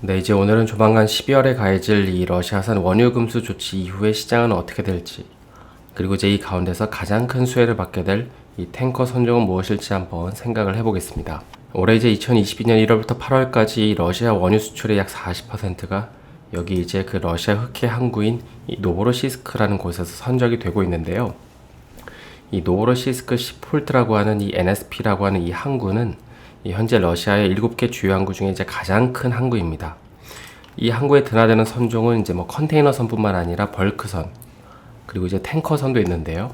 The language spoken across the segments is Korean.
네, 이제 오늘은 조만간 12월에 가해질 이 러시아산 원유 금수 조치 이후에 시장은 어떻게 될지, 그리고 이제 이 가운데서 가장 큰 수혜를 받게 될 이 탱커 선종은 무엇일지 한번 생각을 해보겠습니다. 올해 이제 2022년 1월부터 8월까지 러시아 원유 수출의 약 40%가 여기 이제 그 러시아 흑해 항구인 이 노보로시스크라는 곳에서 선적이 되고 있는데요. 이 노보로시스크 시폴트라고 하는 이 NSP라고 하는 이 항구는 현재 러시아의 7개 주요 항구 중에 이제 가장 큰 항구입니다. 이 항구에 드나드는 선종은 이제 뭐 컨테이너선뿐만 아니라 벌크선, 그리고 이제 탱커선도 있는데요.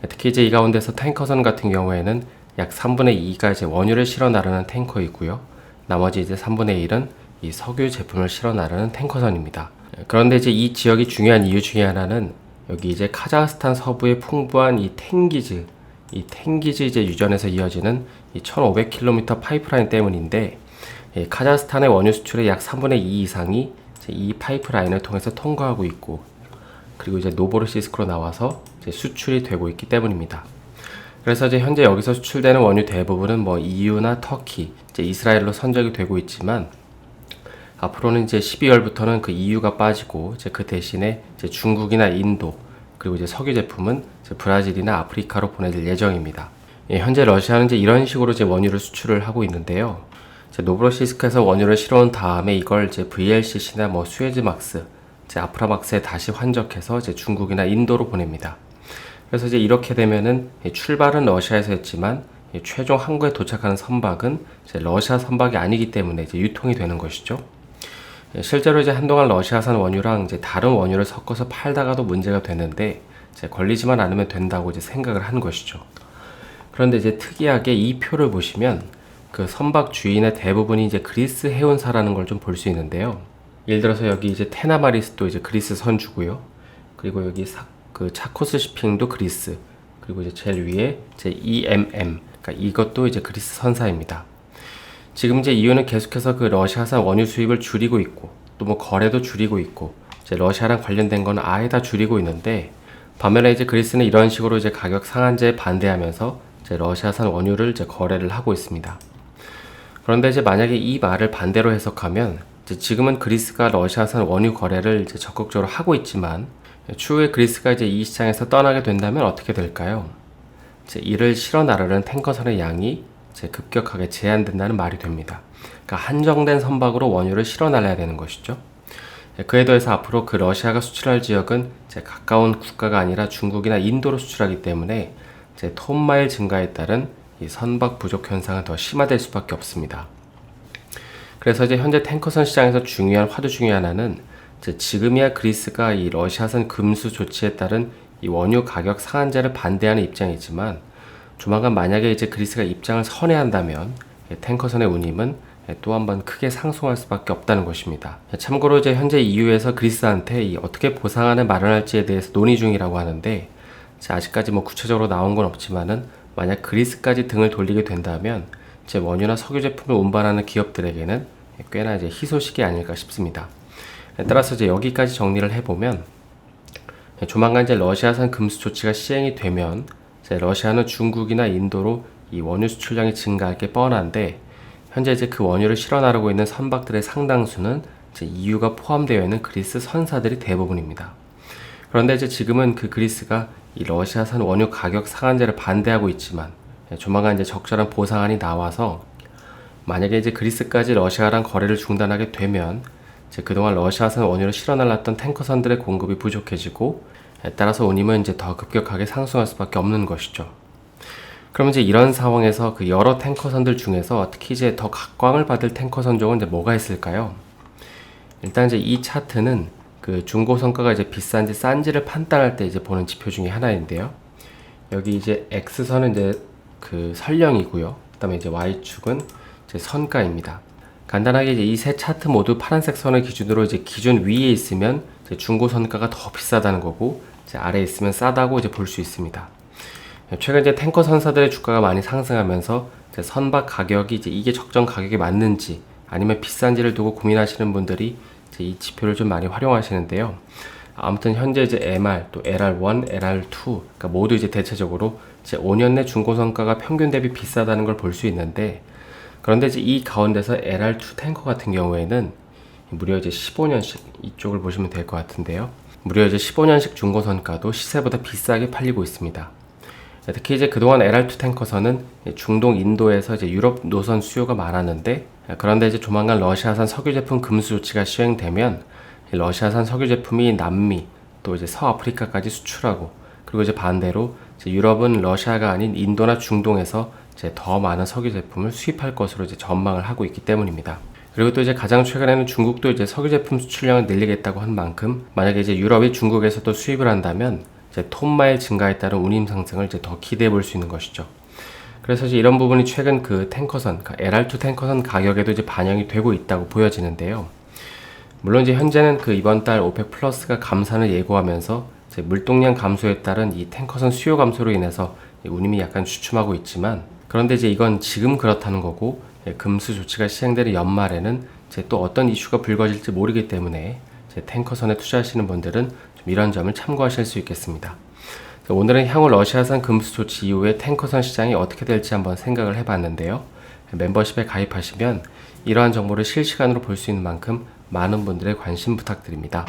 특히 이제 이 가운데서 탱커선 같은 경우에는 약 3분의 2가 이제 원유를 실어 나르는 탱커이고요. 나머지 이제 3분의 1은 이 석유 제품을 실어 나르는 탱커선입니다. 그런데 이제 이 지역이 중요한 이유 중에 하나는 여기 이제 카자흐스탄 서부의 풍부한 이 탱기즈 이제 유전에서 이어지는 이 1500km 파이프라인 때문인데, 카자흐스탄의 원유 수출의 약 3분의 2 이상이 이 파이프라인을 통해서 통과하고 있고, 그리고 이제 노보로시스크로 나와서 이제 수출이 되고 있기 때문입니다. 그래서 이제 현재 여기서 수출되는 원유 대부분은 뭐 EU나 터키, 이제 이스라엘로 선적이 되고 있지만, 앞으로는 이제 12월부터는 그 EU가 빠지고 이제 그 대신에 이제 중국이나 인도, 그리고 이제 석유 제품은 이제 브라질이나 아프리카로 보내질 예정입니다. 현재 러시아는 이제 이런 식으로 이제 원유를 수출을 하고 있는데요. 이제 노브로시스크에서 원유를 실어온 다음에 이걸 이제 VLCC나 뭐 수에즈막스, 이제 아프라막스에 다시 환적해서 이제 중국이나 인도로 보냅니다. 그래서 이제 이렇게 되면은 출발은 러시아에서 했지만 최종 항구에 도착하는 선박은 이제 러시아 선박이 아니기 때문에 이제 유통이 되는 것이죠. 실제로 이제 한동안 러시아산 원유랑 이제 다른 원유를 섞어서 팔다가도 문제가 되는데 이제 걸리지만 않으면 된다고 이제 생각을 한 것이죠. 그런데 이제 특이하게 이 표를 보시면 그 선박 주인의 대부분이 이제 그리스 해운사라는 걸 좀 볼 수 있는데요. 예를 들어서 여기 이제 테나마리스도 이제 그리스 선주고요. 그리고 여기 그 차코스 시핑도 그리스. 그리고 이제 제일 위에 이제 EMM, 그러니까 이것도 이제 그리스 선사입니다. 지금 이제 이유는 계속해서 그 러시아산 원유 수입을 줄이고 있고, 또 뭐 거래도 줄이고 있고, 이제 러시아랑 관련된 건 아예 다 줄이고 있는데, 반면에 이제 그리스는 이런 식으로 이제 가격 상한제에 반대하면서 이제 러시아산 원유를 이제 거래를 하고 있습니다. 그런데 이제 만약에 이 말을 반대로 해석하면, 이제 지금은 그리스가 러시아산 원유 거래를 이제 적극적으로 하고 있지만, 추후에 그리스가 이제 이 시장에서 떠나게 된다면 어떻게 될까요? 이제 이를 실어 나르는 탱커선의 양이 이제 급격하게 제한된다는 말이 됩니다. 그러니까 한정된 선박으로 원유를 실어 날려야 되는 것이죠. 그에 더해서 앞으로 그 러시아가 수출할 지역은 이제 가까운 국가가 아니라 중국이나 인도로 수출하기 때문에 이제 톤마일 증가에 따른 이 선박 부족 현상은 더 심화될 수밖에 없습니다. 그래서 이제 현재 탱커선 시장에서 중요한 화두 중에 하나는 이제 지금이야 그리스가 이 러시아산 금수 조치에 따른 이 원유 가격 상한제를 반대하는 입장이지만, 조만간 만약에 이제 그리스가 입장을 선회한다면 탱커선의 운임은 또 한 번 크게 상승할 수밖에 없다는 것입니다. 참고로 이제 현재 EU에서 그리스한테 어떻게 보상안을 마련할지에 대해서 논의 중이라고 하는데, 아직까지 뭐 구체적으로 나온 건 없지만은 만약 그리스까지 등을 돌리게 된다면 이제 원유나 석유 제품을 운반하는 기업들에게는 꽤나 이제 희소식이 아닐까 싶습니다. 따라서 이제 여기까지 정리를 해보면, 조만간 이제 러시아산 금수 조치가 시행이 되면 러시아는 중국이나 인도로 이 원유 수출량이 증가할 게 뻔한데, 현재 이제 그 원유를 실어 나르고 있는 선박들의 상당수는 이제 EU가 포함되어 있는 그리스 선사들이 대부분입니다. 그런데 이제 지금은 그 그리스가 이 러시아산 원유 가격 상한제를 반대하고 있지만, 조만간 이제 적절한 보상안이 나와서 만약에 이제 그리스까지 러시아랑 거래를 중단하게 되면 이제 그동안 러시아산 원유를 실어 날랐던 탱커선들의 공급이 부족해지고, 따라서 운임은 이제 더 급격하게 상승할 수밖에 없는 것이죠. 그럼 이제 이런 상황에서 그 여러 탱커선들 중에서 특히 이제 더 각광을 받을 탱커선종은 이제 뭐가 있을까요? 일단 이제 이 차트는 그 중고선가가 이제 비싼지 싼지를 판단할 때 이제 보는 지표 중에 하나인데요. 여기 이제 X선은 이제 그 선량이고요. 그다음에 이제 Y축은 이제 선가입니다. 간단하게 이제 이 세 차트 모두 파란색 선을 기준으로 이제 기준 위에 있으면 이제 중고선가가 더 비싸다는 거고, 이제 아래에 있으면 싸다고 이제 볼 수 있습니다. 최근 이제 탱커 선사들의 주가가 많이 상승하면서 이제 선박 가격이 이제 이게 적정 가격에 맞는지 아니면 비싼지를 두고 고민하시는 분들이 이제 이 지표를 좀 많이 활용하시는데요. 아무튼 현재 이제 MR 또 LR1, LR2 그러니까 모두 이제 대체적으로 이제 5년 내 중고선가가 평균 대비 비싸다는 걸 볼 수 있는데, 그런데 이제 이 가운데서 LR2 탱커 같은 경우에는 무려 이제 15년씩 이쪽을 보시면 될 것 같은데요. 무려 이제 15년씩 중고선가도 시세보다 비싸게 팔리고 있습니다. 특히 이제 그동안 LR2 탱커선은 중동 인도에서 이제 유럽 노선 수요가 많았는데, 그런데 이제 조만간 러시아산 석유 제품 금수 조치가 시행되면 러시아산 석유 제품이 남미 또 이제 서아프리카까지 수출하고, 그리고 이제 반대로 이제 유럽은 러시아가 아닌 인도나 중동에서 이제 더 많은 석유 제품을 수입할 것으로 이제 전망을 하고 있기 때문입니다. 그리고 또 이제 가장 최근에는 중국도 이제 석유 제품 수출량을 늘리겠다고 한 만큼, 만약에 이제 유럽이 중국에서도 수입을 한다면 이제 톤마일 증가에 따른 운임 상승을 이제 더 기대해 볼 수 있는 것이죠. 그래서 이제 이런 부분이 최근 그 탱커선, LR2 탱커선 가격에도 이제 반영이 되고 있다고 보여지는데요. 물론 이제 현재는 그 이번 달 오펙 플러스가 감산을 예고하면서 이제 물동량 감소에 따른 이 탱커선 수요 감소로 인해서 운임이 약간 주춤하고 있지만, 그런데 이제 이건 지금 그렇다는 거고, 금수 조치가 시행되는 연말에는 이제 또 어떤 이슈가 불거질지 모르기 때문에 이제 탱커선에 투자하시는 분들은 좀 이런 점을 참고하실 수 있겠습니다. 오늘은 향후 러시아산 금수 조치 이후에 탱커선 시장이 어떻게 될지 한번 생각을 해봤는데요. 멤버십에 가입하시면 이러한 정보를 실시간으로 볼 수 있는 만큼 많은 분들의 관심 부탁드립니다.